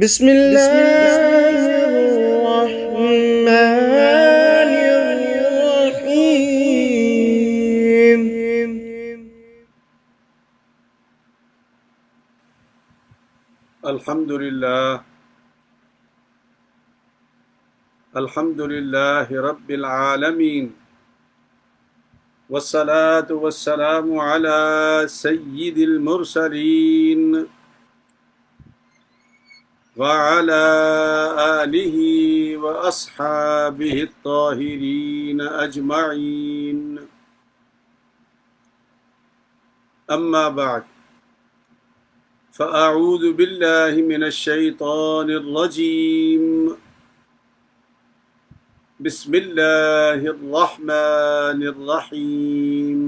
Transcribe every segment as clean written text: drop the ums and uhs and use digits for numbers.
بسم الله الرحمن الرحيم. الحمد لله رب العالمين، والصلاة والسلام على سيد المرسلين وعلى آله وأصحابه الطاهرين أجمعين. أما بعد، فأعوذ بالله من الشيطان الرجيم. بسم الله الرحمن الرحيم.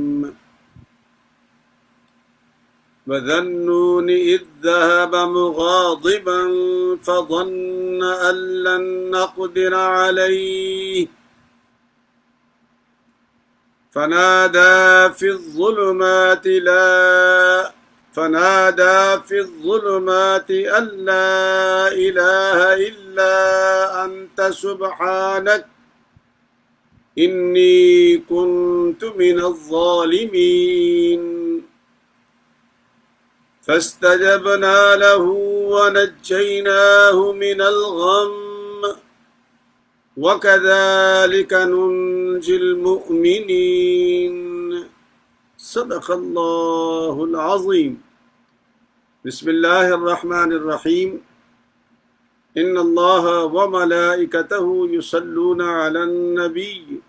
وذا النون إذ ذهب مغاضبا فظن أن لن نقدر عليه فنادى في الظلمات أن لا إله إلا أنت سبحانك إني كنت من الظالمين. فاستجبنا له ونجيناه من الغم وكذلك ننجي المؤمنين. صدق الله العظيم. بسم الله الرحمن الرحيم. إن الله وملائكته يصلون على النبي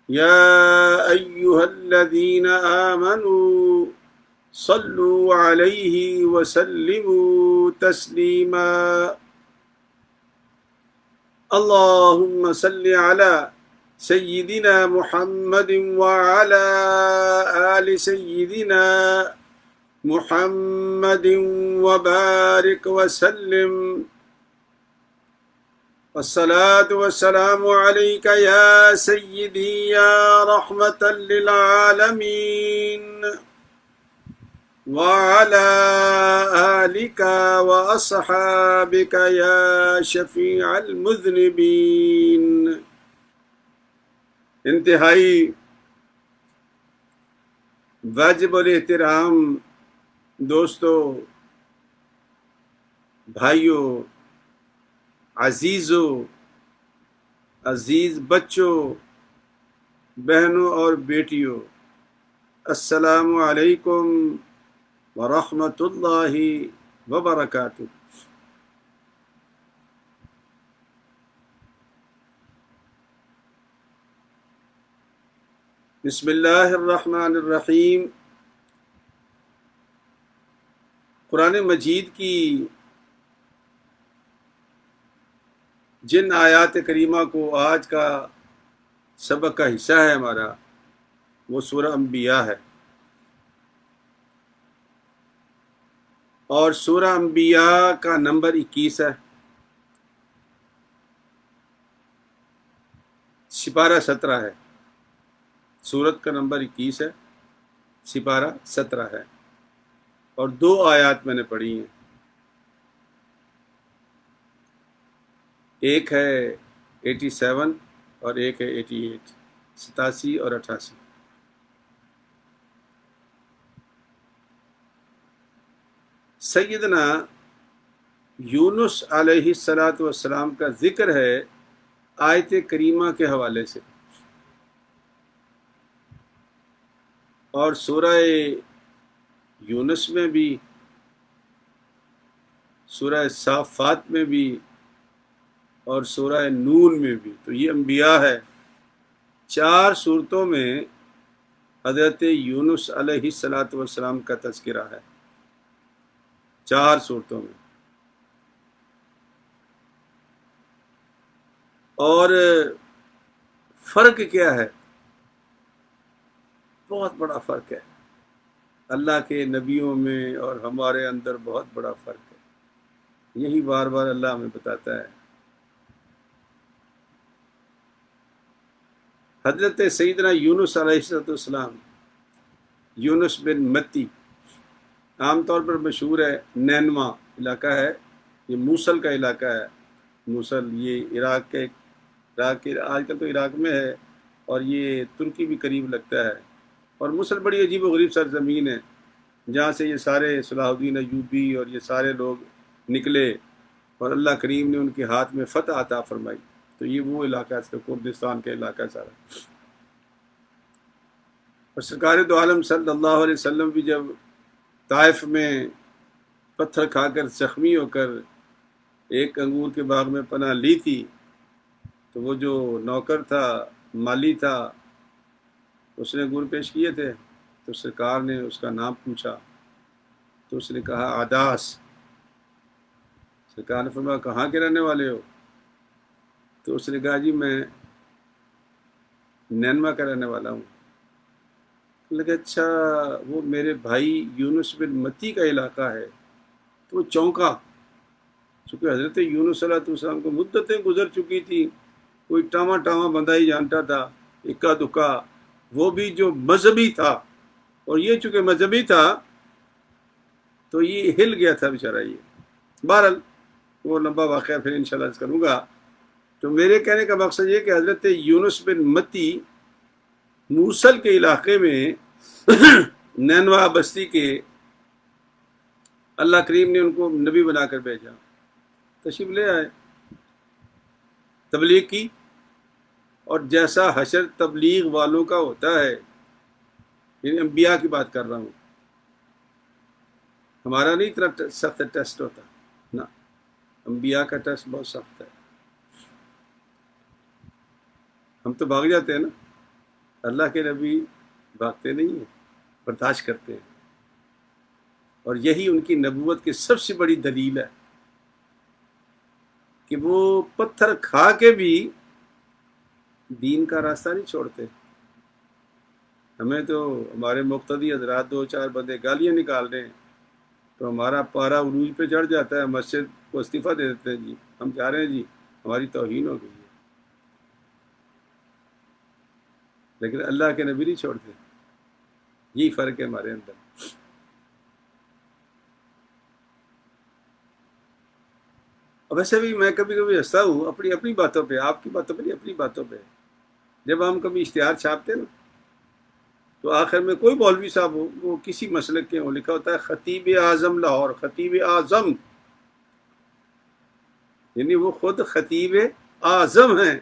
يا أيها الذين آمنوا صلوا عليه وسلموا تسليما. اللهم صل على سيدنا محمد وعلى آل سيدنا محمد وبارك وسلم. والصلاة والسلام عليك يا سيدي يا رحمة للعالمين، وعلى آلك وأصحابك يا شفيع المذنبين. انتہائی واجب الاحترام دوستو، بھائیوں، عزیزوں، عزیز بچوں، بہنوں اور بیٹیوں، السلام علیکم ورحمۃ اللہ وبرکاتہ۔ بسم اللہ الرحمن الرحیم۔ قرآن مجید کی جن آیات کریمہ کو آج کا سبق کا حصہ ہے ہمارا، وہ سورہ انبیاء ہے، اور سورہ انبیاء کا نمبر 21 ہے، سپارہ 17 ہے۔ سورت کا نمبر 21 ہے، سپارہ 17 ہے، اور 2 آیات میں نے پڑھی ہیں، ایک ہے 87 اور ایک ہے 88، 87 اور 88۔ سیدنا یونس علیہ السلام کا ذکر ہے آیت کریمہ کے حوالے سے، اور سورہ یونس میں بھی، سورہ صافات میں بھی، اور سورہ نون میں بھی۔ تو یہ انبیاء ہے، 4 صورتوں میں حضرت یونس علیہ السلام کا تذکرہ ہے، 4 صورتوں میں۔ اور فرق کیا ہے؟ بہت بڑا فرق ہے، اللہ کے نبیوں میں اور ہمارے اندر بہت بڑا فرق ہے، یہی بار بار اللہ ہمیں بتاتا ہے۔ حضرت سیدنا یونس علیہ السلام، یونس بن متی، عام طور پر مشہور ہے، نینوا علاقہ ہے یہ موصل کا علاقہ ہے. موصل یہ عراق کے آج کل تو عراق میں ہے، اور یہ ترکی بھی قریب لگتا ہے. اور موصل بڑی عجیب و غریب سرزمین ہے جہاں سے یہ سارے صلاح الدین ایوبی اور یہ سارے لوگ نکلے، اور اللہ کریم نے ان کے ہاتھ میں فتح عطا فرمائی. تو یہ وہ علاقہ ہے، کردستان کا علاقہ سارا. اور سرکار دو عالم صلی اللہ علیہ وسلم بھی جب طائف میں پتھر کھا کر زخمی ہو کر ایک انگور کے باغ میں پناہ لی تھی، تو وہ جو نوکر تھا، مالی تھا، اس نے انگور پیش کیے تھے. تو سرکار نے اس کا نام پوچھا تو اس نے کہا عداس. سرکار نے فرمایا کہاں کے رہنے والے ہو؟ تو اس نے کہا جی میں نینوا کا رہنے والا ہوں. لگا اچھا وہ میرے بھائی یونس بن متی کا علاقہ ہے. تو وہ چونکا، چونکہ حضرت یونس علیہ السلام کو مدتیں گزر چکی تھی، کوئی ٹاواں بندہ ہی جانتا تھا، اکا دکا، وہ بھی جو مذہبی تھا، اور یہ چونکہ مذہبی تھا تو یہ ہل گیا تھا بیچارہ. یہ بہرحال وہ لمبا واقعہ پھر انشاءاللہ عرض کروں گا. تو میرے کہنے کا مقصد یہ کہ حضرت یونس بن متی موصل کے علاقے میں نینوا بستی کے اللہ کریم نے ان کو نبی بنا کر بھیجا. تشریف لے آئے، تبلیغ کی، اور جیسا حشر تبلیغ والوں کا ہوتا ہے، یعنی انبیاء کی بات کر رہا ہوں، ہمارا نہیں اتنا سخت ٹیسٹ ہوتا نا، انبیاء کا ٹیسٹ بہت سخت ہے. ہم تو بھاگ جاتے ہیں نا، اللہ کے نبی بھاگتے نہیں ہیں، برداشت کرتے ہیں. اور یہی ان کی نبوت کی سب سے بڑی دلیل ہے کہ وہ پتھر کھا کے بھی دین کا راستہ نہیں چھوڑتے. ہمیں تو ہمارے مقتدی حضرات دو چار بندے گالیاں نکال رہے ہیں تو ہمارا پارا عروج پہ چڑھ جاتا ہے، مسجد کو استعفیٰ دے دیتے ہیں، جی ہم چاہ رہے ہیں جی ہماری توہین ہو گئی ہے. لیکن اللہ کے نبی نہیں چھوڑتے. یہی فرق ہے ہمارے اندر. اور ویسے بھی میں کبھی کبھی ہنستا ہوں اپنی باتوں پہ، آپ کی باتوں پہ نہیں، اپنی باتوں پہ. جب ہم کبھی اشتہار چھاپتے نا تو آخر میں کوئی مولوی صاحب ہو، وہ کسی مسلک کے ہوں، لکھا ہوتا ہے خطیب اعظم لاہور، خطیب اعظم، یعنی وہ خود خطیب اعظم ہیں.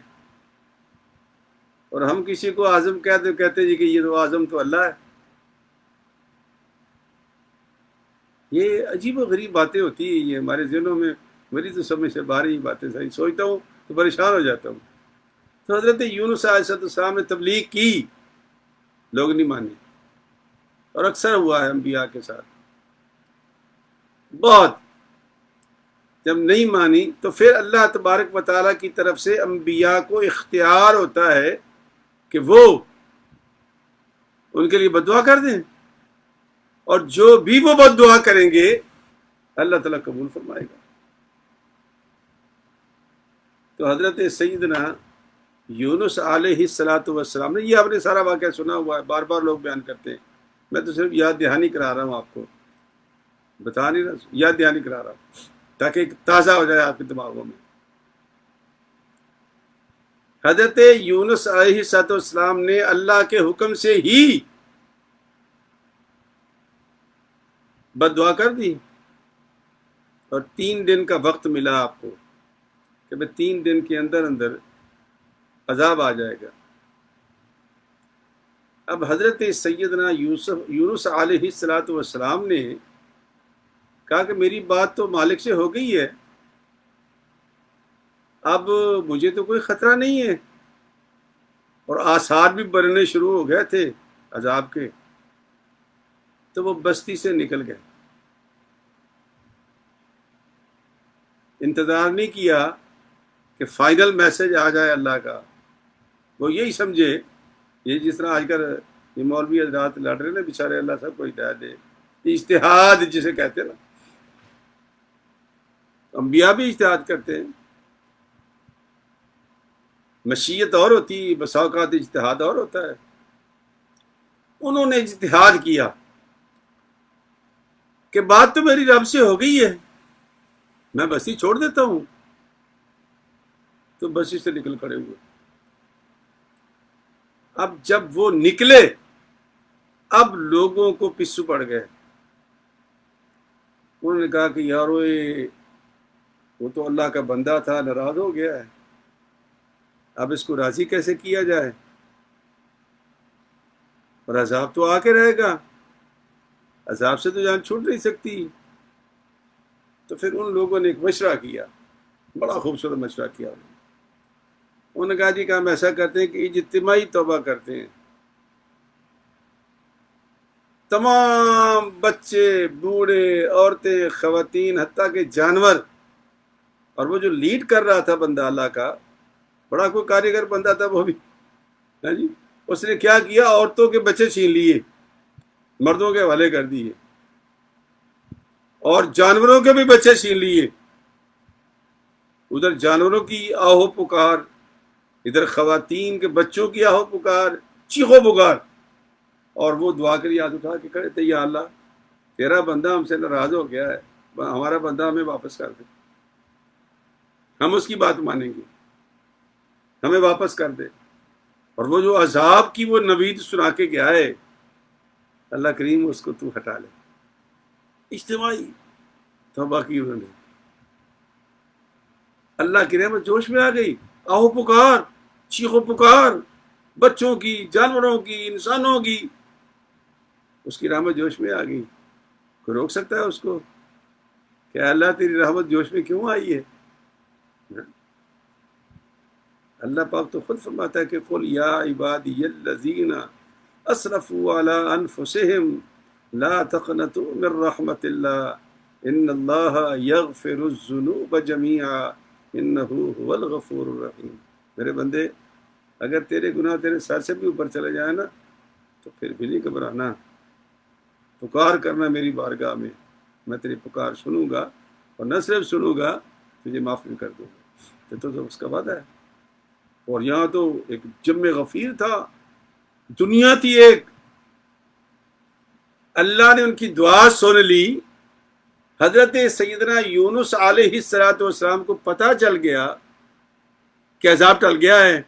اور ہم کسی کو اعظم کہتے جی کہ یہ تو اعظم تو اللہ ہے. یہ عجیب و غریب باتیں ہوتی ہیں یہ ہمارے ذہنوں میں. میری تو سمجھ سے باہر ہی باتیں صحیح سوچتا ہوں تو پریشان ہو جاتا ہوں. تو حضرت یونس علیہ السلام نے تبلیغ کی، لوگ نہیں مانے، اور اکثر ہوا ہے انبیاء کے ساتھ. بہت جب نہیں مانی تو پھر اللہ تبارک و تعالیٰ کی طرف سے انبیاء کو اختیار ہوتا ہے کہ وہ ان کے لیے بد دعا کر دیں، اور جو بھی وہ بد دعا کریں گے اللہ تعالیٰ قبول فرمائے گا. تو حضرت سیدنا یونس علیہ السلام نے، یہ آپ نے سارا واقعہ سنا ہوا ہے، بار بار لوگ بیان کرتے ہیں، میں تو صرف یاد دہانی کرا رہا ہوں، آپ کو بتا نہیں رہا، یاد دہانی کرا رہا ہوں تاکہ تازہ ہو جائے آپ کے دماغوں میں. حضرت یونس علیہ السلام نے اللہ کے حکم سے ہی بد دعا کر دی، اور 3 دن کا وقت ملا آپ کو کہ میں 3 دن کے اندر اندر عذاب آ جائے گا. اب حضرت سیدنا یونس علیہ السلام نے کہا کہ میری بات تو مالک سے ہو گئی ہے، اب مجھے تو کوئی خطرہ نہیں ہے، اور آثار بھی بننے شروع ہو گئے تھے عذاب کے. تو وہ بستی سے نکل گئے، انتظار نہیں کیا کہ فائنل میسج آ جائے اللہ کا. وہ یہی سمجھے، یہ جس طرح آج کل یہ مولوی حضرات لڑ رہے نا بیچارے، اللہ سب کو ہدایت دے، اجتہاد جسے کہتے ہیں نا، انبیاء بھی اجتہاد کرتے ہیں. مشیت اور ہوتی، بسا اوقات اجتہاد اور ہوتا ہے. انہوں نے اجتہاد کیا کہ بات تو میری رب سے ہو گئی ہے، میں بستی چھوڑ دیتا ہوں. تو بستی سے نکل کھڑے ہوئے. اب جب وہ نکلے اب لوگوں کو پسو پڑ گئے. انہوں نے کہا کہ یارو وہ تو اللہ کا بندہ تھا، ناراض ہو گیا ہے، اب اس کو راضی کیسے کیا جائے، اور عذاب تو آ کے رہے گا، عذاب سے تو جان چھوٹ نہیں سکتی. تو پھر ان لوگوں نے ایک مشورہ کیا، بڑا خوبصورت مشورہ کیا. انہوں نے کہا جی کہ ہم ایسا کرتے ہیں کہ اجتماعی توبہ کرتے ہیں. تمام بچے، بوڑھے، عورتیں، خواتین، حتیٰ کہ جانور. اور وہ جو لیڈ کر رہا تھا بندہ اللہ کا، بڑا کوئی کاریگر بندہ تھا وہ بھی. ہاں جی، اس نے کیا کیا، عورتوں کے بچے چھین لیے، مردوں کے حوالے کر دیے، اور جانوروں کے بھی بچے چھین لیے. ادھر جانوروں کی آہو پکار، ادھر خواتین کے بچوں کی آہو پکار، چیخو پکار. اور وہ دعا کر یاد اٹھا کے کھڑے تھے، یا اللہ تیرا بندہ ہم سے ناراض ہو گیا ہے، ہمارا بندہ ہمیں واپس کر دے، ہم اس کی بات مانیں گے، ہمیں واپس کر دے. اور وہ جو عذاب کی وہ نوید سنا کے گیا ہے، اللہ کریم اس کو تو ہٹا لے. اجتماعی توبہ کی انہوں نے. اللہ کی رحمت جوش میں آ گئی، آہو پکار، چیخو پکار، بچوں کی، جانوروں کی، انسانوں کی. اس کی رحمت جوش میں آ گئی. کوئی روک سکتا ہے اس کو کہ اللہ تیری رحمت جوش میں کیوں آئی ہے؟ اللہ پاک تو خود فرماتا ہے کہ قل یا عبادی الذین اسرفوا علی انفسہم لا تقنطوا من رحمت اللہ ان اللہ یغفر الذنوب جميعا انہ هو الغفور الرحیم. میرے بندے، اگر تیرے گناہ تیرے سر سے بھی اوپر چلے جائیں نا تو پھر بھی نہیں گھبرانا، پکار کرنا میری بارگاہ میں تیری پکار سنوں گا، اور نہ صرف سنوں گا، تجھے معاف بھی کر دوں گا. تو اس کا وعدہ ہے. اور یہاں تو ایک جم غفیر تھا، دنیا تھی ایک، اللہ نے ان کی دعا سن لی. حضرت سیدنا یونس علیہ السلام کو پتہ چل گیا کہ عذاب ٹل گیا ہے.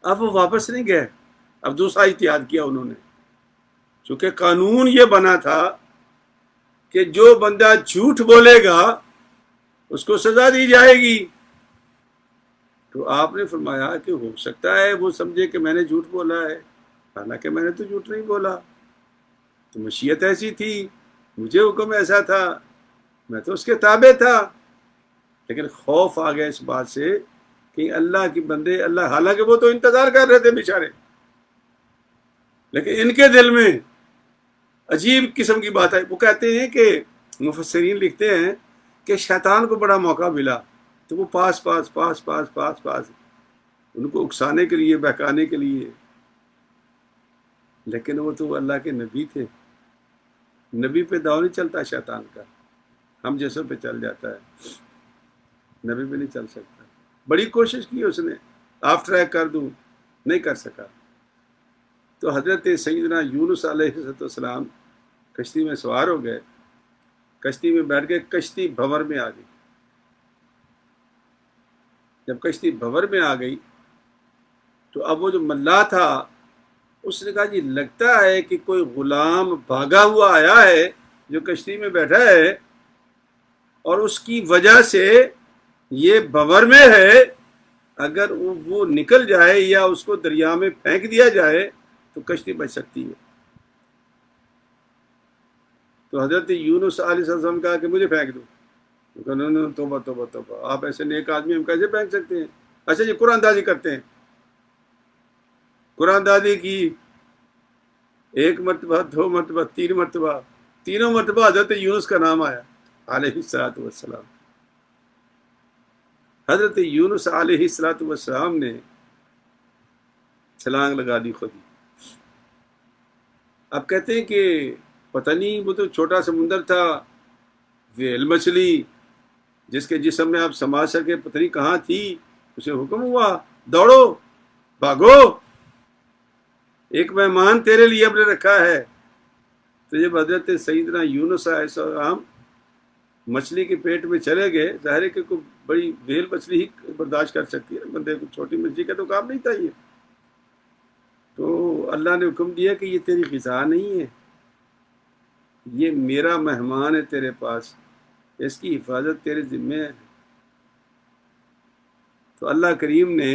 اب وہ واپس نہیں گئے، اب دوسرا احتیاط کیا انہوں نے. چونکہ قانون یہ بنا تھا کہ جو بندہ جھوٹ بولے گا اس کو سزا دی جائے گی. تو آپ نے فرمایا کہ ہو سکتا ہے وہ سمجھے کہ میں نے جھوٹ بولا ہے، حالانکہ میں نے تو جھوٹ نہیں بولا، تو مشیت ایسی تھی، مجھے حکم ایسا تھا، میں تو اس کے تابع تھا. لیکن خوف آ گیا اس بات سے کہ اللہ کی بندے، اللہ، حالانکہ وہ تو انتظار کر رہے تھے بیچارے، لیکن ان کے دل میں عجیب قسم کی بات ہے. وہ کہتے ہیں کہ مفسرین لکھتے ہیں کہ شیطان کو بڑا موقع ملا تو وہ پاس ان کو اکسانے کے لیے، بہکانے کے لیے. لیکن وہ تو اللہ کے نبی تھے، نبی پہ داؤ نہیں چلتا شیطان کا، ہم جیسوں پہ چل جاتا ہے، نبی پہ نہیں چل سکتا. بڑی کوشش کی اس نے، آف ٹریک کر دوں، نہیں کر سکا. تو حضرت سیدنا یونس علیہ السلام کشتی میں سوار ہو گئے، کشتی میں بیٹھ گئے، کشتی بھنور میں آ گئی. جب کشتی بھنور میں آ گئی تو اب وہ جو ملا تھا اس نے کہا جی لگتا ہے کہ کوئی غلام بھاگا ہوا آیا ہے جو کشتی میں بیٹھا ہے، اور اس کی وجہ سے یہ بھنور میں ہے، اگر وہ نکل جائے یا اس کو دریا میں پھینک دیا جائے تو کشتی بچ سکتی ہے. تو حضرت یونس علیہ السلام کہا کہ مجھے پھینک دو. توبہ توبہ توبہ، آپ ایسے نیک آدمی ہم کیسے پھینک سکتے ہیں؟ اچھا جی قرآن دازی کرتے ہیں. قرآن دازی کی، ایک مرتبہ، دو مرتبہ، تین مرتبہ، تینوں مرتبہ حضرت یونس کا نام آیا علیہ السلام. حضرت یونس علیہ السلام نے چھلانگ لگا دی خود. اب کہتے ہیں کہ پتہ نہیں، وہ تو چھوٹا سمندر تھا، ویل مچھلی جس کے جسم میں آپ سما سکے پتہ نہیں کہاں تھی، اسے حکم ہوا دوڑو، بھاگو، ایک مہمان تیرے لیے ہم نے رکھا ہے. تو جب حضرت سیدنا یونس علیہ السلام مچھلی کے پیٹ میں چلے گئے، ظاہر ہے کہ کوئی بڑی ویل مچھلی ہی برداشت کر سکتی ہے، بندے کو چھوٹی مچھلی کا تو کام نہیں تھا یہ. تو اللہ نے حکم دیا کہ یہ تیری غذا نہیں ہے، یہ میرا مہمان ہے تیرے پاس، اس کی حفاظت تیرے ذمہ ہے. تو اللہ کریم نے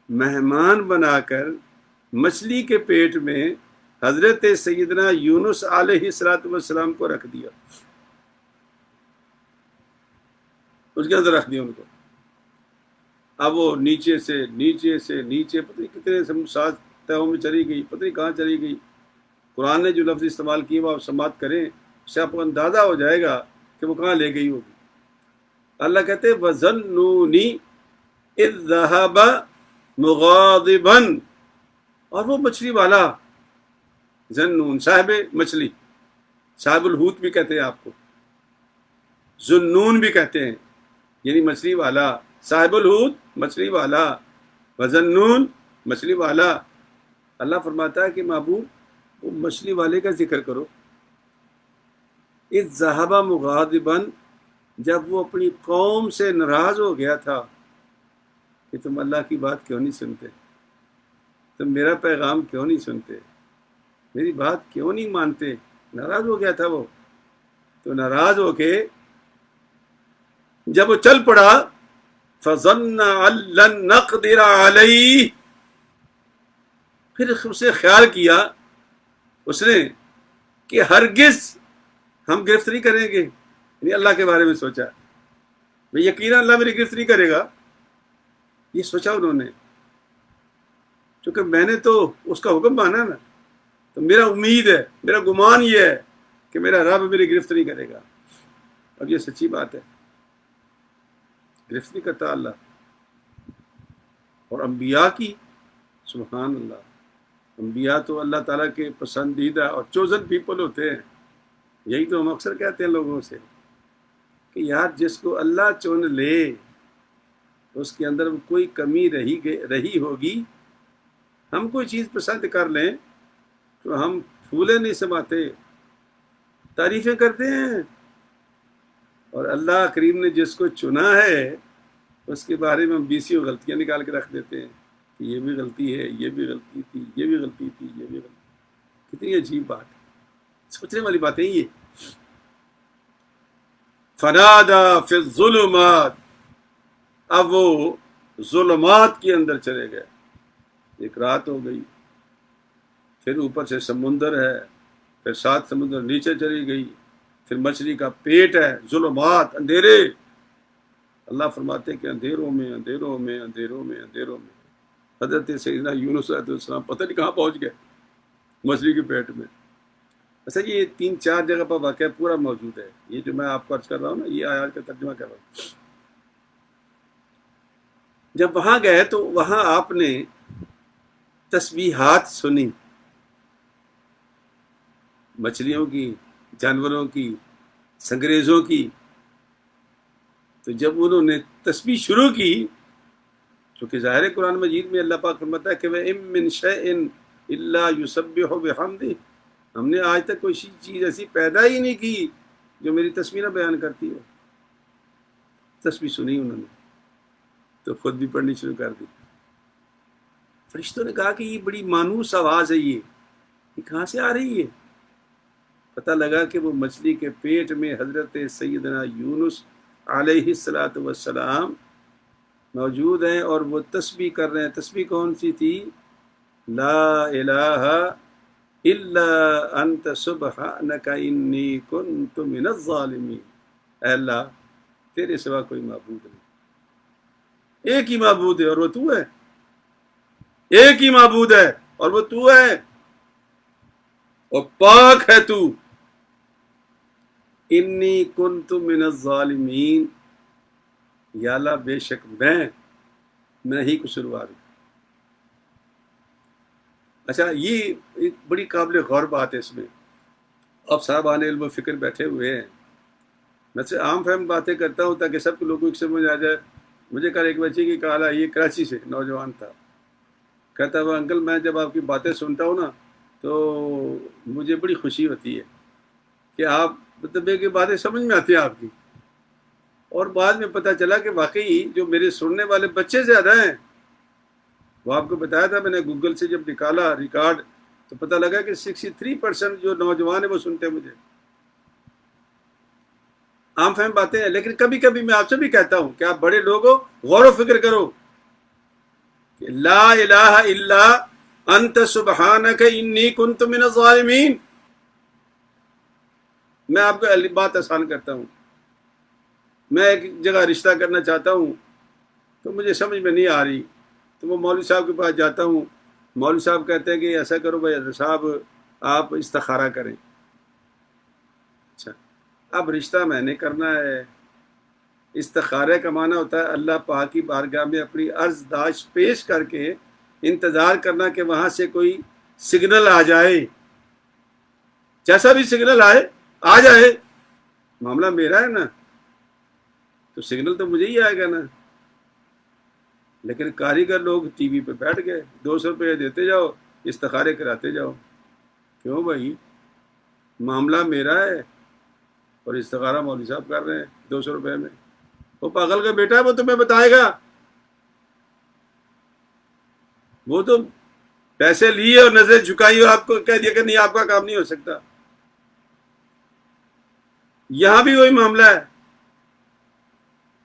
مہمان بنا کر مچھلی کے پیٹ میں حضرت سیدنا یونس علیہ السلام کو رکھ دیا، اس کے اندر رکھ دیا ان کو. اب وہ نیچے سے نیچے پتہ نہیں کتنے سات تہوں میں چلی گئی، پتہ نہیں کہاں چلی گئی. قرآن نے جو لفظ استعمال کیے وہ آپ سماعت کریں، اس سے آپ کو اندازہ ہو جائے گا کہ وہ کہاں لے گئی ہوگی. اللہ کہتے ہیں وَظَنُّونِي اِذْ ذَهَبَ مُغَاضِبًا، اور وہ مچھلی والا ذنون صاحب مچھلی، صاحب الحوت بھی کہتے ہیں آپ کو، ذنون بھی کہتے ہیں، یعنی مچھلی والا، صاحب الحوت مچھلی والا، وذنون مچھلی والا. اللہ فرماتا ہے کہ محبوب وہ مچھلی والے کا ذکر کرو. اذ ذہب مغاضبا، جب وہ اپنی قوم سے ناراض ہو گیا تھا کہ تم اللہ کی بات کیوں نہیں سنتے، تم میرا پیغام کیوں نہیں سنتے، میری بات کیوں نہیں مانتے. ناراض ہو گیا تھا وہ. تو ناراض ہو کے جب وہ چل پڑا، فظن ان لن نقدر علیہ، پھر اس نے خیال کیا اس نے کہ ہرگز ہم گرفت نہیں کریں گے. یعنی اللہ کے بارے میں سوچا، بھئی یقینا اللہ میری گرفت نہیں کرے گا، یہ سوچا انہوں نے. چونکہ میں نے تو اس کا حکم مانا نا، تو میرا امید ہے، میرا گمان یہ ہے کہ میرا رب میری گرفت نہیں کرے گا. اب یہ سچی بات ہے، گرفت نہیں کرتا اللہ. اور انبیاء کی، سبحان اللہ، انبیاء تو اللہ تعالیٰ کے پسندیدہ اور چوزن پیپل ہوتے ہیں. یہی تو ہم اکثر کہتے ہیں لوگوں سے کہ یار جس کو اللہ چن لے اس کے اندر کوئی کمی رہی ہوگی. ہم کوئی چیز پسند کر لیں تو ہم پھولے نہیں سماتے، تعریفیں کرتے ہیں. اور اللہ کریم نے جس کو چنا ہے اس کے بارے میں ہم 20 غلطیاں نکال کے رکھ دیتے ہیں کہ یہ بھی غلطی ہے، یہ بھی غلطی تھی، یہ بھی غلطی تھی، یہ بھی غلطی. کتنی عجیب بات ہے، سوچنے والی باتیں یہ. فنادا فی الظلمات، اب وہ ظلمات کے اندر چلے گئے. ایک رات ہو گئی، پھر اوپر سے سمندر ہے، پھر 7 سمندر نیچے چلی گئی، پھر مچھلی کا پیٹ ہے، ظلمات، اندھیرے. اللہ فرماتے ہیں کہ اندھیروں میں اندھیروں میں اندھیروں میں اندھیروں میں حضرت سیدنا یونس علیہ السلام پتہ نہیں کہاں پہنچ گئے، مچھلی کے پیٹ میں. اچھا یہ 3-4 جگہ پر واقعہ پورا موجود ہے. یہ جو میں آپ کو عرض کر رہا ہوں نا، یہ آیات کا ترجمہ کر رہا ہوں. جب وہاں گئے تو وہاں آپ نے تسبیحات سنی، مچھلیوں کی، جانوروں کی، سنگریزوں کی. تو جب انہوں نے تسبیح شروع کی، چونکہ ظاہر قرآن مجید میں اللہ پاک فرماتا ہے کہ وَإِن مِّن شَيْءٍ إِلَّا يُسَبِّحُ بِحَمْدِهِ، ہم نے آج تک کوئی چیز ایسی پیدا ہی نہیں کی جو میری تسبیح نہ بیان کرتی ہو. تسبیح سنی انہوں نے تو خود بھی پڑھنی شروع کر دی. فرشتوں نے کہا کہ یہ بڑی مانوس آواز ہے، یہ کہاں سے آ رہی ہے؟ پتہ لگا کہ وہ مچھلی کے پیٹ میں حضرت سیدنا یونس علیہ السلام موجود ہیں اور وہ تسبیح کر رہے ہیں. تسبیح کون سی تھی؟ لا الہ الا انت سبحانک انی کنت من الظالمین. اے اللہ تیرے سوا کوئی معبود نہیں، ایک ہی معبود ہے اور وہ تو ہے، ایک ہی معبود ہے اور وہ تو ہے، اور پاک ہے تو. انی کنت من الظالمین، یا اللہ بے شک میں ہی قصوروار ہوں. اچھا یہ ایک بڑی قابل غور بات ہے. اس میں اب صاحبان علم و فکر بیٹھے ہوئے ہیں، میں سے عام فہم باتیں کرتا ہوں تاکہ سب کو لوگوں کی سمجھ آ جائے. مجھے کل ایک بچے کی کہا، یہ کراچی سے نوجوان تھا، کہتا ہوا انکل میں جب آپ کی باتیں سنتا ہوں نا تو مجھے بڑی خوشی ہوتی ہے کہ آپ مطلب کہ باتیں سمجھ میں آتی ہیں آپ کی. اور بعد میں پتہ چلا کہ واقعی جو میرے سننے والے بچے زیادہ ہیں. وہ آپ کو بتایا تھا میں نے، گوگل سے جب نکالا ریکارڈ تو پتہ لگا کہ 63% جو نوجوان ہیں وہ سنتے ہیں مجھے. عام فہم باتیں ہیں، لیکن کبھی کبھی میں آپ سے بھی کہتا ہوں کہ آپ بڑے لوگ ہو، غور و فکر کرو کہ لا الہ الا انت سبحانک انی کنت من الظالمین. میں آپ کو بات آسان کرتا ہوں. میں ایک جگہ رشتہ کرنا چاہتا ہوں تو مجھے سمجھ میں نہیں آ رہی، تو وہ مولوی صاحب کے پاس جاتا ہوں. مولوی صاحب کہتے ہیں کہ ایسا کرو بھائی حضرت صاحب آپ استخارہ کریں. اچھا، اب رشتہ میں نے کرنا ہے. استخارے کا معنی ہوتا ہے اللہ پاک کی بارگاہ میں اپنی عرض داشت پیش کر کے انتظار کرنا کہ وہاں سے کوئی سگنل آ جائے. جیسا بھی سگنل آئے آ جائے، معاملہ میرا ہے نا، تو سگنل تو مجھے ہی آئے گا نا. لیکن کاریگر لوگ ٹی وی پہ بیٹھ گئے، 200 روپے دیتے جاؤ، استخارے کراتے جاؤ. کیوں بھائی؟ معاملہ میرا ہے اور استخارہ مولوی صاحب کر رہے ہیں 200 روپے میں. وہ پاگل کا بیٹا ہے، وہ تمہیں بتائے گا. وہ تو پیسے لیے اور نظریں جھکائی اور آپ کو کہہ دیا کہ نہیں آپ کا کام نہیں ہو سکتا. یہاں بھی وہی معاملہ ہے.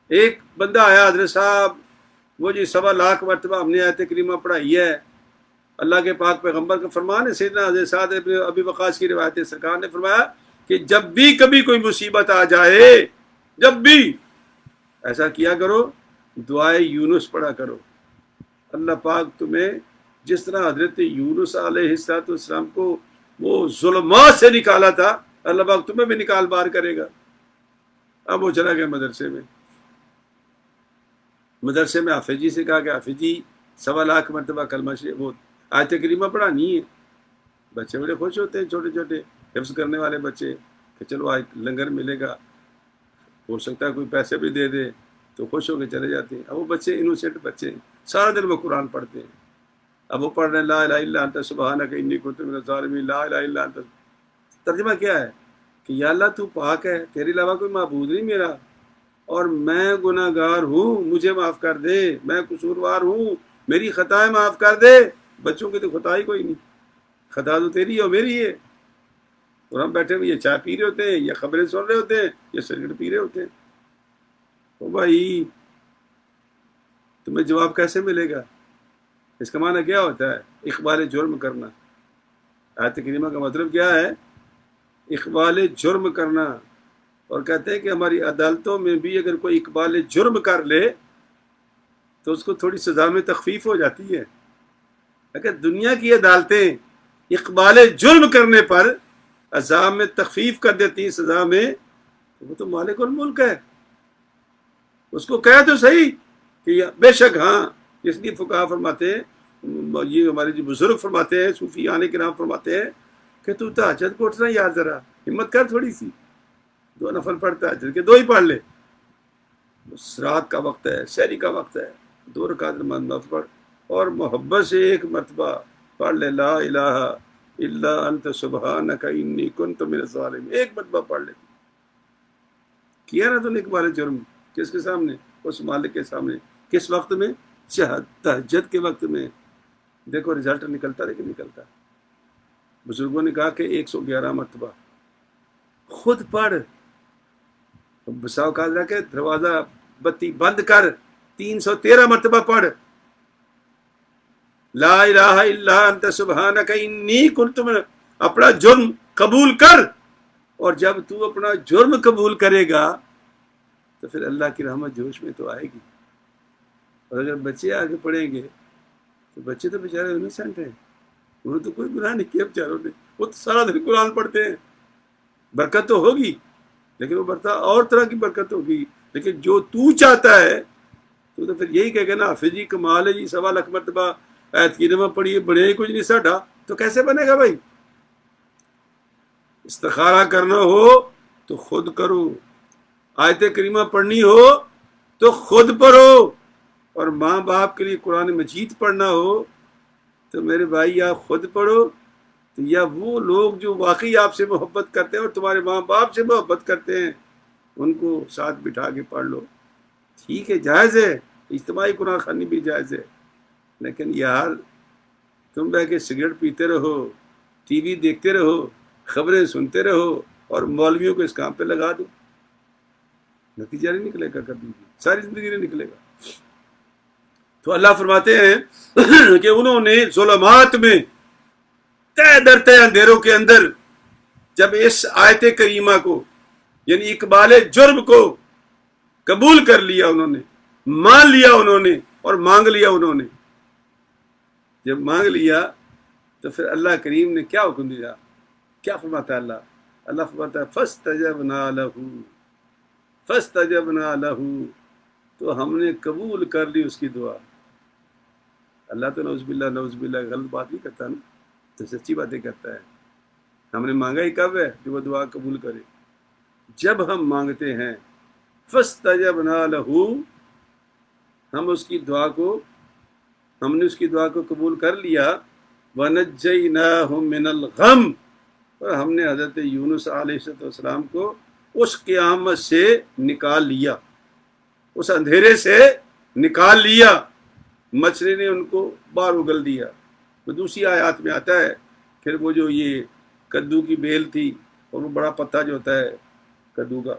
ایک بندہ آیا، حضرت صاحب وہ جی 1.25 مرتبہ ہم نے آیت کریمہ پڑھائی ہے، اللہ کے پاک پیغمبر کا فرمان ہے، سیدنا حضرت سعد ابن ابی وقاص کی روایت ہے، سرکار نے فرمایا کہ جب بھی کبھی کوئی مصیبت آ جائے، جب بھی ایسا کیا کرو، دعائے یونس پڑھا کرو. اللہ پاک تمہیں جس طرح حضرت یونس علیہ السلام کو وہ ظلمات سے نکالا تھا، اللہ پاک تمہیں بھی نکال بار کرے گا. اب وہ چلا گیا مدرسے میں حافظ جی سے کہا کہ حافظ جی 1.25 مرتبہ کلمہ شریف وہ آیت کریمہ پڑھانی ہے. بچے بڑے خوش ہوتے ہیں، چھوٹے چھوٹے حفظ کرنے والے بچے، کہ چلو آج لنگر ملے گا، ہو سکتا ہے کوئی پیسے بھی دے دے، تو خوش ہو کے چلے جاتے ہیں. اب وہ بچے انوسینٹ بچے ہیں، سارا دن وہ قرآن پڑھتے ہیں. اب وہ پڑھ رہے ہیں لا الہ الا انت سبحانک انی کنت من الظالمین. لا الہ الا انت ترجمہ کیا ہے؟ کہ یا اللہ تو پاک ہے، تیرے علاوہ کوئی معبود نہیں میرا، اور میں گناہ گار ہوں، مجھے معاف کر دے، میں قصوروار ہوں، میری خطائیں معاف کر دے. بچوں کی تو خطا ہی کوئی نہیں، خطا تو تیری ہے اور میری ہے. اور ہم بیٹھے ہوئے یہ چائے پی رہے ہوتے ہیں، یا خبریں سن رہے ہوتے ہیں، یا سگریٹ پی رہے ہوتے ہیں. او بھائی تمہیں جواب کیسے ملے گا؟ اس کا معنی کیا ہوتا ہے؟ اقبال جرم کرنا. آیت کریمہ کا مطلب کیا ہے؟ اقبال جرم کرنا. اور کہتے ہیں کہ ہماری عدالتوں میں بھی اگر کوئی اقبال جرم کر لے تو اس کو تھوڑی سزا میں تخفیف ہو جاتی ہے. اگر دنیا کی عدالتیں اقبال جرم کرنے پر عذاب میں تخفیف کر دیتی ہیں، سزا میں، تو وہ تو مالک الملک ہے. اس کو کہہ تو صحیح کہ بے شک ہاں، اس لیے فقہا فرماتے ہیں، یہ ہمارے جو بزرگ فرماتے ہیں، صوفیان کرام فرماتے ہیں کہ تو تہجد کو اٹھنا یار، ذرا ہمت کر تھوڑی سی، 2 نفل پڑھ تہجد کے 2 ہی پڑھ لے. رات کا وقت ہے، سحری کا وقت ہے، 2 رکعت نفل پڑھ، اور محبت سے 1 مرتبہ پڑھ لے لا الہ الا انت سبحانک انی کنت من الظالمین. 1 مرتبہ پڑھ لے. کیا نا تو نے اقبال جرم. کس کے سامنے؟ اس مالک کے سامنے. کس وقت میں؟ تہجد کے وقت میں. دیکھو رزلٹ نکلتا لیکن نکلتا. بزرگوں نے کہا کہ 111 مرتبہ خود پڑھ. بسا اوقات رکھ کے دروازہ بتی بند کر 313 مرتبہ پڑھ لا الہ الا انت سبحانک انی کنت من. اپنا جرم قبول کر، اور جب تو اپنا جرم قبول کرے گا تو پھر اللہ کی رحمت جوش میں تو آئے گی. اور اگر بچے آگے پڑھیں گے تو بچے تو بیچارے انوسینٹ ہیں، انہوں نے تو کوئی گناہ نہیں کیا بیچاروں نے، وہ تو سارا دن قرآن پڑھتے ہیں. برکت تو ہوگی، لیکن وہ اور طرح کی برکت ہوگی. لیکن جو تو چاہتا ہے تو پھر یہی کہے گا نا حافظ جی کمال ہے جی 1.25 مرتبہ آیت کریمہ پڑھیے، بڑے ہی کچھ نہیں ساڈا. تو کیسے بنے گا بھائی؟ استخارہ کرنا ہو تو خود کرو، آیت کریمہ پڑھنی ہو تو خود پڑھو، اور ماں باپ کے لیے قرآن مجید پڑھنا ہو تو میرے بھائی یا خود پڑھو، یا وہ لوگ جو واقعی آپ سے محبت کرتے ہیں اور تمہارے ماں باپ سے محبت کرتے ہیں ان کو ساتھ بٹھا کے پڑھ لو، ٹھیک ہے، جائز ہے، اجتماعی قرآن خوانی بھی جائز ہے، لیکن یار تم بہ کے سگریٹ پیتے رہو، ٹی وی دیکھتے رہو، خبریں سنتے رہو اور مولویوں کو اس کام پہ لگا دو، نتیجہ نہیں نکلے گا، کبھی بھی ساری زندگی نہیں نکلے گا۔ تو اللہ فرماتے ہیں کہ انہوں نے ظلمات میں تہ در تہ اندھیروں کے اندر جب اس آیت کریمہ کو یعنی اقبال جرم کو قبول کر لیا، انہوں نے مان لیا، انہوں نے اور مانگ لیا، انہوں نے جب مانگ لیا تو پھر اللہ کریم نے کیا حکم دیا، کیا فرماتا ہے اللہ فرماتا ہے فاستجبنا لہ، فاستجبنا لہ، تو ہم نے قبول کر لی اس کی دعا۔ اللہ تو نعوذ باللہ غلط بات نہیں کرتا نا، تو سچی باتیں کرتا ہے۔ ہم نے مانگا ہی کب ہے کہ وہ دعا قبول کرے، جب ہم مانگتے ہیں۔ فاستجبنا لہ، ہم اس کی دعا کو، ہم نے اس کی دعا کو قبول کر لیا۔ ونجیناہ من الغم، اور ہم نے حضرت یونس علیہ السلام کو اس قیامت سے نکال لیا، اس اندھیرے سے نکال لیا، مچھلی نے ان کو باہر اگل دیا۔ وہ دوسری آیات میں آتا ہے پھر وہ جو یہ کدو کی بیل تھی اور وہ بڑا پتا جو ہوتا ہے کدو کا،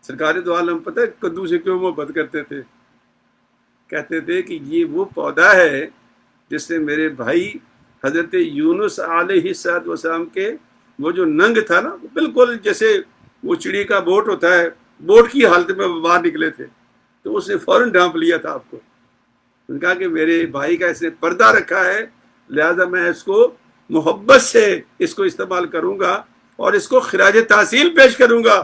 سرکار دو عالم پتہ ہے کدو سے کیوں محبت کرتے تھے؟ کہتے تھے کہ یہ وہ پودا ہے جس نے میرے بھائی حضرت یونس علیہ السلام کے وہ جو ننگ تھا نا، بالکل جیسے وہ چڑی کا بوٹ ہوتا ہے، بوٹ کی حالت میں باہر نکلے تھے، تو اس نے فوراً ڈھانپ لیا تھا آپ کو۔ انہوں نے کہا کہ میرے بھائی کا اس نے پردہ رکھا ہے، لہذا میں اس کو محبت سے اس کو استعمال کروں گا اور اس کو خراج تحسین پیش کروں گا۔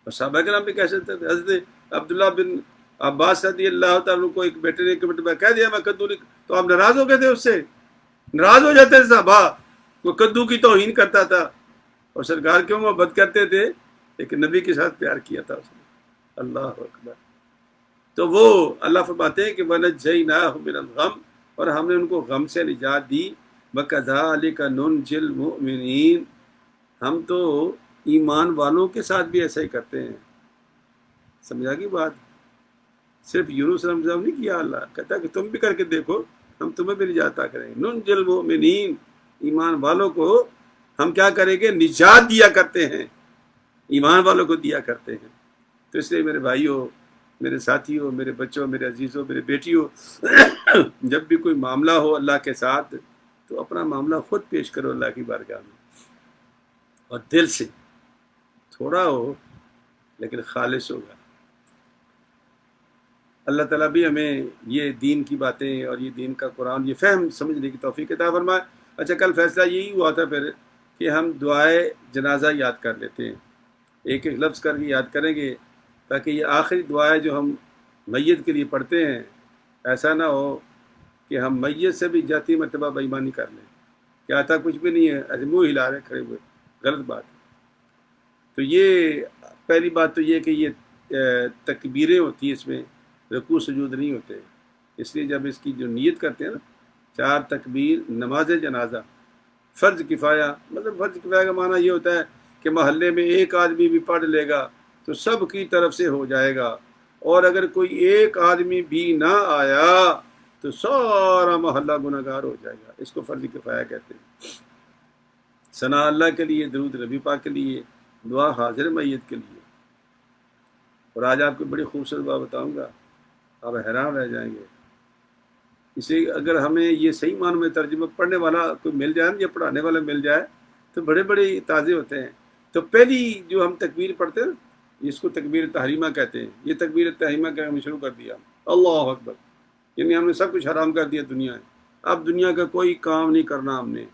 اور صحابہ کرام بھی کہہ سکتے تھے، حضرت عبداللہ بن عباس رضی اللہ تعالیٰ کو ایک بیٹے نے ایک منٹ میں کہہ دیا میں کدو نہیں، تو آپ ناراض ہو گئے تھے، اس سے ناراض ہو جاتے تھے صحابہ، وہ کدو کی توہین کرتا تھا، اور سرکار کیوں محبت کرتے تھے؟ ایک نبی کے ساتھ پیار کیا تھا اس نے۔ اللہ اکبر۔ تو وہ اللہ فرماتے ہیں کہ وَنَجَّيْنَاهُ مِنَ الْغَمِّ، اور ہم نے ان کو غم سے نجات دی۔ وَكَذَلِكَ نُنْجِي الْمُؤْمِنِينَ، ہم تو ایمان والوں کے ساتھ بھی ایسا ہی کرتے ہیں۔ سمجھا کی بات؟ صرف یونس علیہ السلام نہیں کیا، اللہ کہتا ہے کہ تم بھی کر کے دیکھو، ہم تمہیں بھی نجات عطا کریں گے۔ نُنْجِي الْمُؤْمِنِينَ، ایمان والوں کو ہم کیا کریں گے؟ نجات دیا کرتے ہیں، ایمان والوں کو دیا کرتے ہیں۔ تو اس لیے میرے بھائیوں، میرے ساتھیوں، میرے بچوں، میرے عزیزوں، میرے بیٹیوں، جب بھی کوئی معاملہ ہو اللہ کے ساتھ تو اپنا معاملہ خود پیش کرو اللہ کی بارگاہ میں، اور دل سے، تھوڑا ہو لیکن خالص ہوگا۔ اللہ تعالیٰ بھی ہمیں یہ دین کی باتیں اور یہ دین کا قرآن، یہ فہم سمجھنے کی توفیق عطا فرمائے۔ اچھا، کل فیصلہ یہی ہوا تھا پھر کہ ہم دعائے جنازہ یاد کر لیتے ہیں، ایک ایک لفظ کر کے یاد کریں گے، تاکہ یہ آخری دعائیں جو ہم میت کے لیے پڑھتے ہیں، ایسا نہ ہو کہ ہم میت سے بھی جاتی مرتبہ بے ایمانی کر لیں کہ آتا کچھ بھی نہیں ہے، ایسے منہ ہلا رہے کھڑے ہوئے، غلط بات ہے۔ تو یہ پہلی بات تو یہ کہ یہ تکبیریں ہوتی ہیں، اس میں رکوع سجود نہیں ہوتے، اس لیے جب اس کی جو نیت کرتے ہیں نا، 4 تکبیر نماز جنازہ فرض کفایہ، مطلب فرض کفایہ کا معنی یہ ہوتا ہے کہ محلے میں ایک آدمی بھی پڑھ لے گا تو سب کی طرف سے ہو جائے گا، اور اگر کوئی ایک آدمی بھی نہ آیا تو سارا محلہ گناہگار ہو جائے گا۔ اس کو فرض کفایہ کہتے ہیں۔ ثنا اللہ کے لیے، درود نبی پاک کے لیے، دعا حاضر میت کے لیے۔ اور آج آپ کو بڑی خوبصورت بات بتاؤں گا، آپ حیران رہ جائیں گے۔ اسے اگر ہمیں یہ صحیح معنوں میں ترجمہ پڑھنے والا کوئی مل جائے یا پڑھانے والا مل جائے تو بڑے بڑے تازے ہوتے ہیں۔ تو پہلی جو ہم تکبیر پڑھتے ہیں اس کو تکبیر تحریمہ کہتے ہیں۔ یہ تکبیر تحریمہ کا ہم شروع کر دیا، اللہ اکبر، یعنی ہم نے سب کچھ حرام کر دیا دنیا میں، اب دنیا کا کوئی کام نہیں کرنا ہم نے۔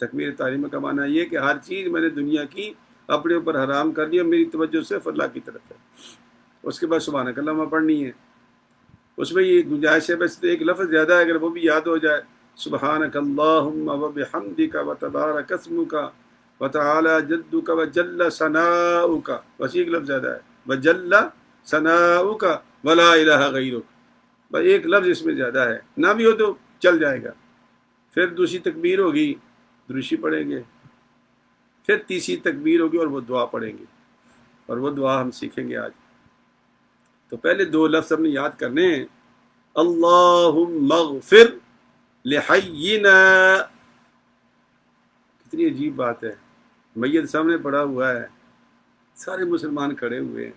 تکبیر تحریمہ کا معنی یہ کہ ہر چیز میں نے دنیا کی اپنے اوپر حرام کر دیا، میری توجہ صرف اللہ کی طرف ہے۔ اس کے بعد سبحانک اللہم پڑھنی ہے، اس میں یہ گنجائش ہے بس ایک لفظ زیادہ ہے، اگر وہ بھی یاد ہو جائے، سبحانک اللہم وبحمدک وتبارک اسمک وتعالی جدک وجل ثناؤک، بس ایک لفظ زیادہ ہے، وجل ثناؤک ولا الہ غیرک، بس ایک لفظ اس میں زیادہ ہے، نہ بھی ہو تو چل جائے گا۔ پھر دوسری تکبیر ہوگی، دروشی پڑھیں گے، پھر تیسری تکبیر ہوگی اور وہ دعا پڑھیں گے۔ اور وہ دعا ہم سیکھیں گے آج. تو پہلے دو لفظ ہم نے یاد کرنے ہیں. اللہم اغفر لحینا. کتنی عجیب بات ہے. میت سامنے پڑا ہوا ہے, سارے مسلمان کھڑے ہوئے ہیں,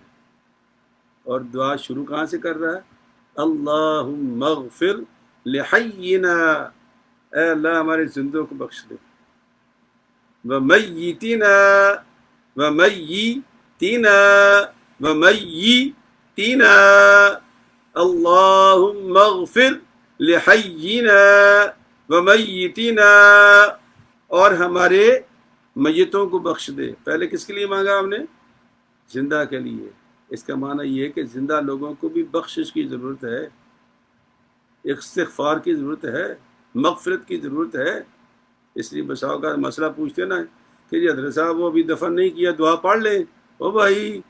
اور دعا شروع کہاں سے کر رہا ہے؟ اللہم اغفر لحینا, اے اللہ ہمارے زندوں کو بخش دے. ومیتنا ومیتنا ومیتنا, اللہم اغفر لحینا ومیتنا, اور ہمارے میتوں کو بخش دے. پہلے کس کے لیے مانگا ہم نے؟ زندہ کے لیے. اس کا معنی یہ ہے کہ زندہ لوگوں کو بھی بخشش کی ضرورت ہے, استغفار کی ضرورت ہے, مغفرت کی ضرورت ہے. اس لیے بساؤ کا مسئلہ پوچھتے نا کہ جی حضرت صاحب وہ ابھی دفن نہیں کیا, دعا پڑھ لیں. او بھائی,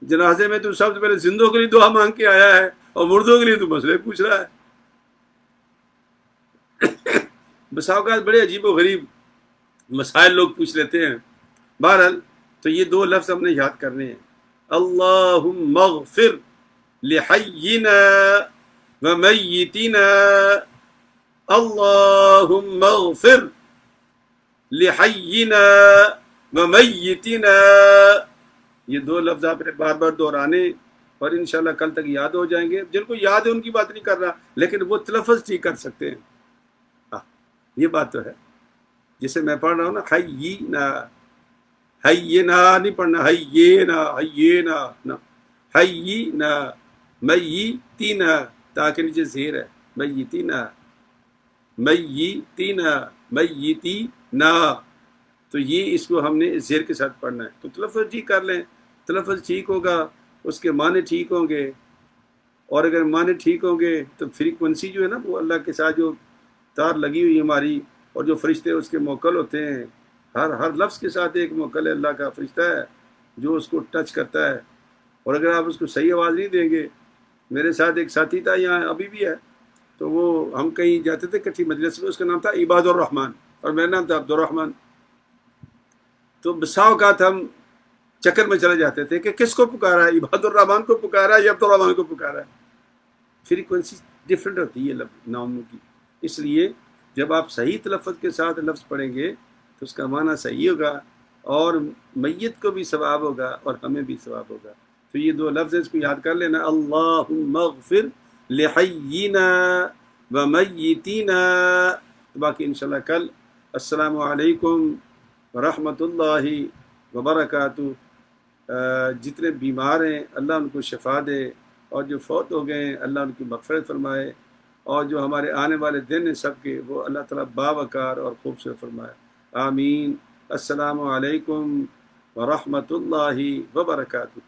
جنازے میں تو سب سے پہلے زندوں کے لیے دعا مانگ کے آیا ہے, اور مردوں کے لیے تو مسئلے پوچھ رہا ہے. بساؤ کا بڑے عجیب و غریب مسائل لوگ پوچھ لیتے ہیں. بہرحال تو یہ دو لفظ ہم نے یاد کرنے ہیں. اللہم اغفر لحینا ومیتنا, اللہم اغفر لحینا ومیتنا. یہ دو لفظ آپ نے بار بار دہرانے, اور انشاءاللہ کل تک یاد ہو جائیں گے. جن کو یاد ہے ان کی بات نہیں کر رہا, لیکن وہ تلفظ ٹھیک کر سکتے ہیں. یہ بات تو ہے. جسے میں پڑھ رہا ہوں نا, حیینا, حیینا نہیں پڑھنا, حیینا حیینا نا, حیینا میتینا, تاکہ نیچے زیر ہے, میتینا میتینا میتینا. تو یہ اس کو ہم نے زیر کے ساتھ پڑھنا ہے. تو تلفظ ٹھیک کر لیں, تلفظ ٹھیک ہوگا اس کے معنی ٹھیک ہوں گے, اور اگر معنی ٹھیک ہوں گے تو فریکوینسی جو ہے نا وہ اللہ کے ساتھ جو تار لگی ہوئی ہماری, اور جو فرشتے اس کے موکل ہوتے ہیں, ہر لفظ کے ساتھ ایک موکل ہے اللہ کا فرشتہ ہے جو اس کو ٹچ کرتا ہے. اور اگر آپ اس کو صحیح آواز نہیں دیں گے, میرے ساتھ ایک ساتھی تھا یہاں ابھی بھی ہے, تو وہ ہم کہیں جاتے تھے کٹھی مجلس میں, اس کا نام تھا عباد الرحمن اور میرا نام تھا عبد الرحمن. تو بسا اوقات ہم چکر میں چلے جاتے تھے کہ کس کو پکارا ہے, عباد الرحمن کو پکارا ہے یا عبد الرحمن کو پکارا ہے. فریکوینسی ڈفرینٹ ہوتی ہے ناموں کی. اس لیے جب آپ صحیح تلفظ کے ساتھ لفظ پڑھیں گے تو اس کا معنی صحیح ہوگا, اور میت کو بھی ثواب ہوگا اور ہمیں بھی ثواب ہوگا. تو یہ دو لفظ اس کو یاد کر لینا, اللہم اغفر لحیینا ومیتینا. باقی انشاءاللہ کل. السلام علیکم ورحمۃ اللہ وبرکاتہ. جتنے بیمار ہیں اللہ ان کو شفا دے, اور جو فوت ہو گئے ہیں اللہ ان کی مغفرت فرمائے, اور جو ہمارے آنے والے دن ہیں سب کے, وہ اللہ تعالیٰ باوقار اور خوبصورت فرمائے. آمین. السلام علیکم ورحمۃ اللہ وبرکاتہ.